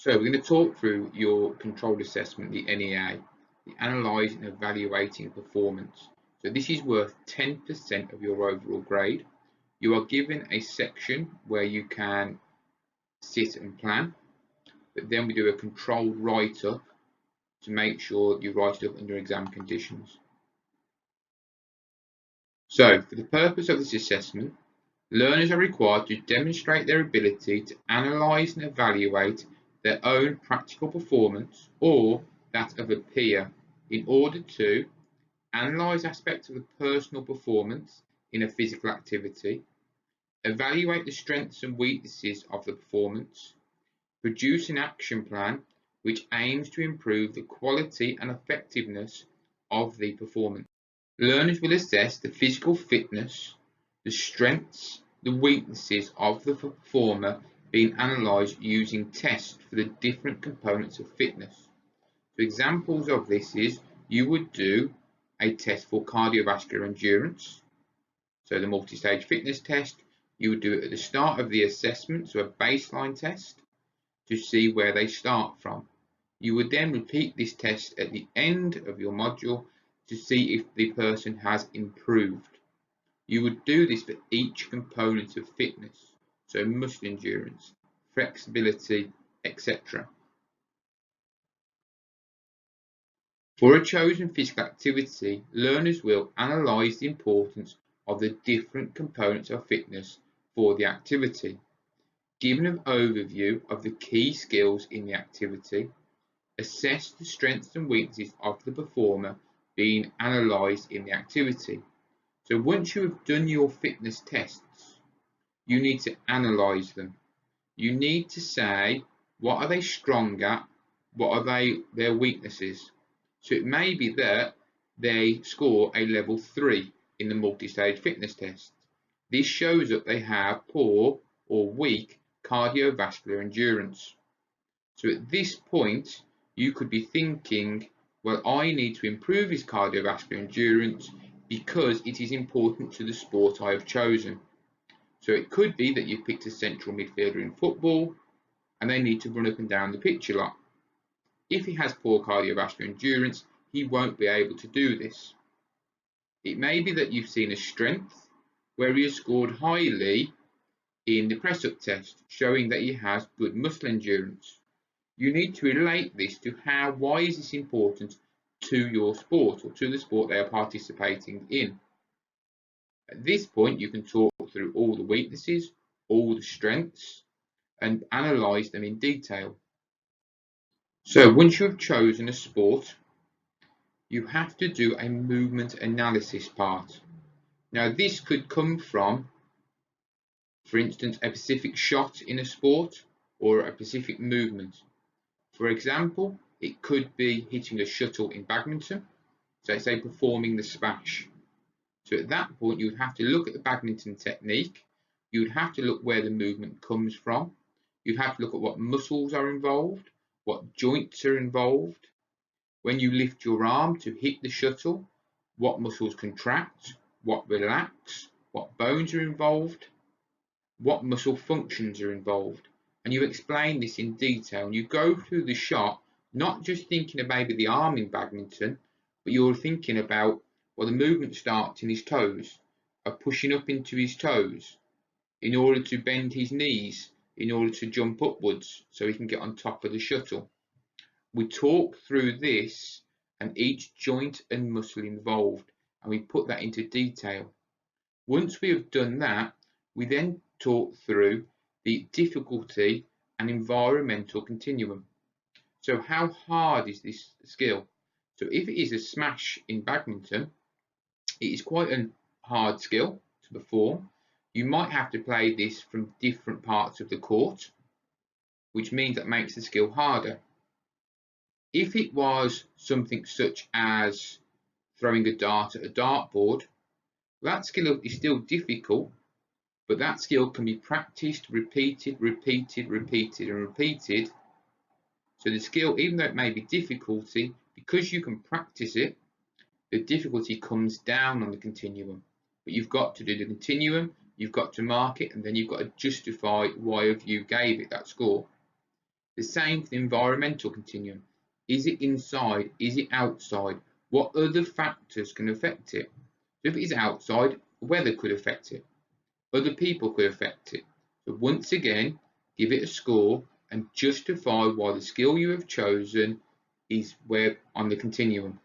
So we're going to talk through your controlled assessment, the NEA, the Analysing and Evaluating Performance. So this is worth 10% of your overall grade. You are given a section where you can sit and plan, but then we do a controlled write-up to make sure you write it up under exam conditions. So for the purpose of this assessment, learners are required to demonstrate their ability to analyse and evaluate their own practical performance or that of a peer in order to analyse aspects of the personal performance in a physical activity, evaluate the strengths and weaknesses of the performance, produce an action plan which aims to improve the quality and effectiveness of the performance. Learners will assess the physical fitness, the strengths, the weaknesses of the performer being analysed using tests for the different components of fitness. So examples of this is you would do a test for cardiovascular endurance. So the multi-stage fitness test, you would do it at the start of the assessment, so a baseline test to see where they start from. You would then repeat this test at the end of your module to see if the person has improved. You would do this for each component of fitness, so muscle endurance, flexibility, etc. For a chosen physical activity, learners will analyse the importance of the different components of fitness for the activity, give an overview of the key skills in the activity, assess the strengths and weaknesses of the performer being analysed in the activity. So once you have done your fitness tests, you need to analyse them. You need to say, what are they strong at? What are their weaknesses? So it may be that they score a level 3 in the multi-stage fitness test. This shows that they have poor or weak cardiovascular endurance. So at this point, you could be thinking, well, I need to improve his cardiovascular endurance because it is important to the sport I have chosen. So it could be that you picked a central midfielder in football and they need to run up and down the pitch a lot. If he has poor cardiovascular endurance, he won't be able to do this. It may be that you've seen a strength where he has scored highly in the press-up test, showing that he has good muscle endurance. You need to relate this to why is this important to your sport or to the sport they are participating in. At this point, you can talk through all the weaknesses, all the strengths, and analyse them in detail. So once you have chosen a sport, you have to do a movement analysis part. Now this could come from, for instance, a specific shot in a sport or a specific movement. For example, it could be hitting a shuttle in badminton, so say performing the smash. So at that point, you would have to look at the badminton technique, you would have to look where the movement comes from, you'd have to look at what muscles are involved, what joints are involved. When you lift your arm to hit the shuttle, what muscles contract, what relax, what bones are involved, what muscle functions are involved. And you explain this in detail and you go through the shot, not just thinking about maybe the arm in badminton, but you're thinking about, well, the movement starts in his toes, of pushing up into his toes in order to bend his knees, in order to jump upwards so he can get on top of the shuttle. We talk through this and each joint and muscle involved, and we put that into detail. Once we have done that, we then talk through the difficulty and environmental continuum. So how hard is this skill? So if it is a smash in badminton, it is quite a hard skill to perform. You might have to play this from different parts of the court, which means that makes the skill harder. If it was something such as throwing a dart at a dartboard, that skill is still difficult, but that skill can be practiced, repeated, and repeated. So the skill, even though it may be difficulty, because you can practice it, the difficulty comes down on the continuum. But you've got to do the continuum, you've got to mark it, and then you've got to justify why you gave it that score. The same for the environmental continuum. Is it inside? Is it outside? What other factors can affect it? So if it is outside, weather could affect it. Other people could affect it. So once again, give it a score and justify why the skill you have chosen is where on the continuum.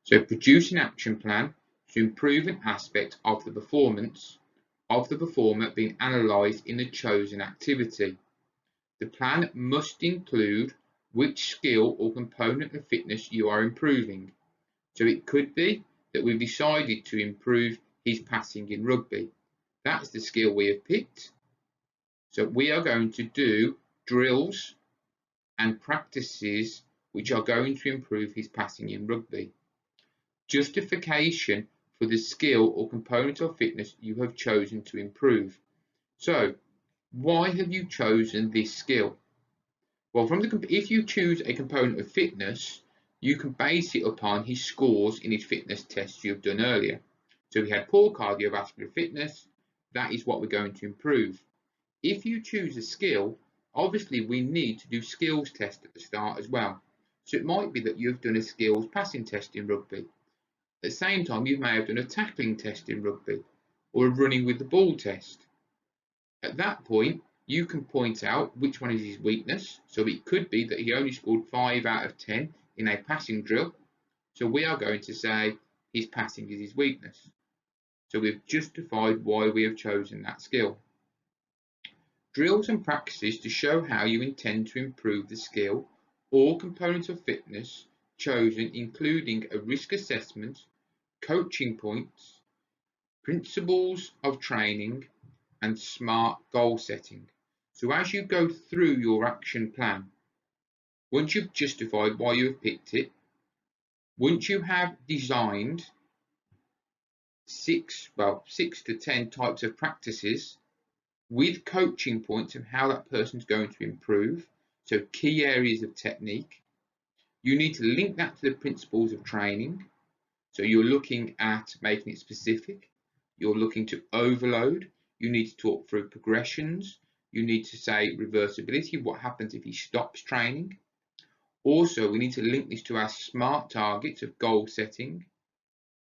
So produce an action plan to improve an aspect of the performance of the performer being analysed in the chosen activity. The plan must include which skill or component of fitness you are improving. So it could be that we've decided to improve his passing in rugby. That's the skill we have picked. So we are going to do drills and practices which are going to improve his passing in rugby. Justification for the skill or component of fitness you have chosen to improve. So why have you chosen this skill? Well, if you choose a component of fitness, you can base it upon his scores in his fitness tests you've done earlier. So we had poor cardiovascular fitness, that is what we're going to improve. If you choose a skill, obviously we need to do skills test at the start as well. So it might be that you've done a skills passing test in rugby. At the same time, you may have done a tackling test in rugby or a running with the ball test. At that point, you can point out which one is his weakness. So it could be that he only scored 5 out of 10 in a passing drill. So we are going to say his passing is his weakness. So we've justified why we have chosen that skill. Drills and practices to show how you intend to improve the skill or component of fitness chosen, including a risk assessment, coaching points, principles of training, and smart goal setting. So as you go through your action plan, once you've justified why you have picked it, once you have designed 6 to 10 types of practices with coaching points of how that person's going to improve, so key areas of technique, you need to link that to the principles of training. So you're looking at making it specific, you're looking to overload, you need to talk through progressions, you need to say reversibility, what happens if he stops training. Also, we need to link this to our SMART targets of goal setting,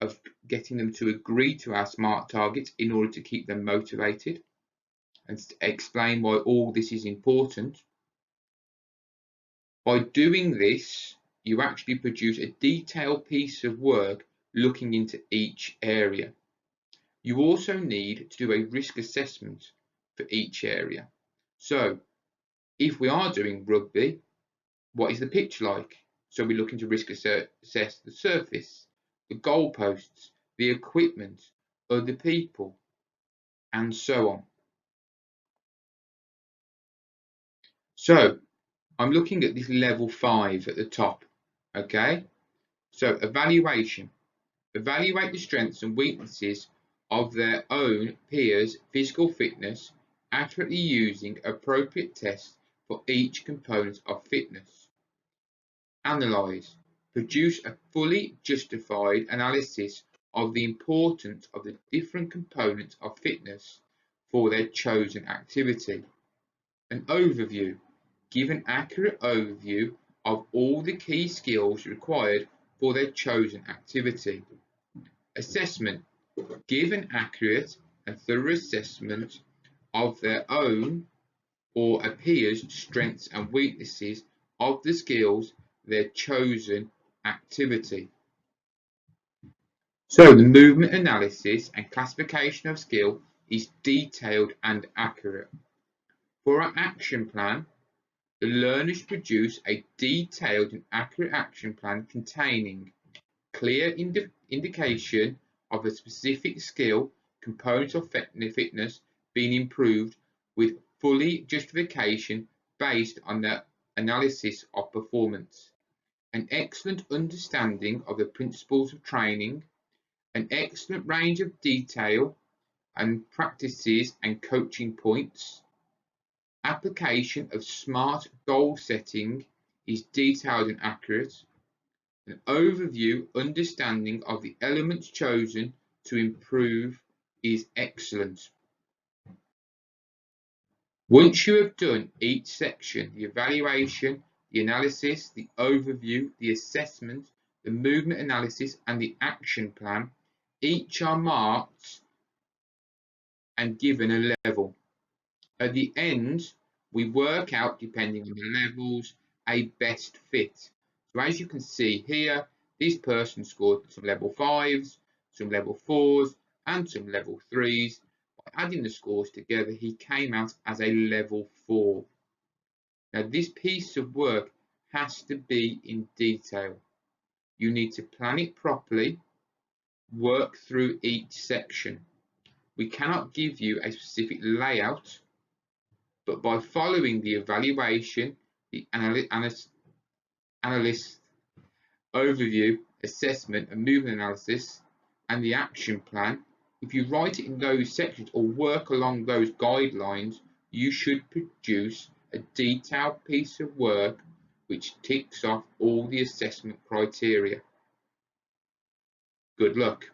of getting them to agree to our SMART targets in order to keep them motivated, and explain why all this is important. By doing this, you actually produce a detailed piece of work looking into each area. You also need to do a risk assessment for each area. So if we are doing rugby, what is the pitch like? So we're looking to risk assess the surface, the goalposts, the equipment, other people, and so on. So I'm looking at this level 5 at the top. Okay, so evaluation. Evaluate the strengths and weaknesses of their own peers' physical fitness, accurately using appropriate tests for each component of fitness. Analyze. Produce a fully justified analysis of the importance of the different components of fitness for their chosen activity. An overview. Give an accurate overview of all the key skills required for their chosen activity. Assessment. Give an accurate and thorough assessment of their own or a peer's strengths and weaknesses of the skills their chosen activity. So the movement analysis and classification of skill is detailed and accurate. For our action plan, the learners produce a detailed and accurate action plan containing clear indication of a specific skill, component of fitness being improved with fully justification based on the analysis of performance, an excellent understanding of the principles of training, an excellent range of detail and practices and coaching points. Application of smart goal setting is detailed and accurate. An overview understanding of the elements chosen to improve is excellent. Once you have done each section, the evaluation, the analysis, the overview, the assessment, the movement analysis and the action plan, each are marked and given a level. At the end, we work out, depending on the levels, a best fit. So as you can see here, this person scored some level 5s, some level 4s and some level 3s. By adding the scores together, he came out as a level 4. Now this piece of work has to be in detail. You need to plan it properly, work through each section. We cannot give you a specific layout, but by following the evaluation, the analyst overview, assessment and movement analysis, and the action plan, if you write it in those sections or work along those guidelines, you should produce a detailed piece of work which ticks off all the assessment criteria. Good luck.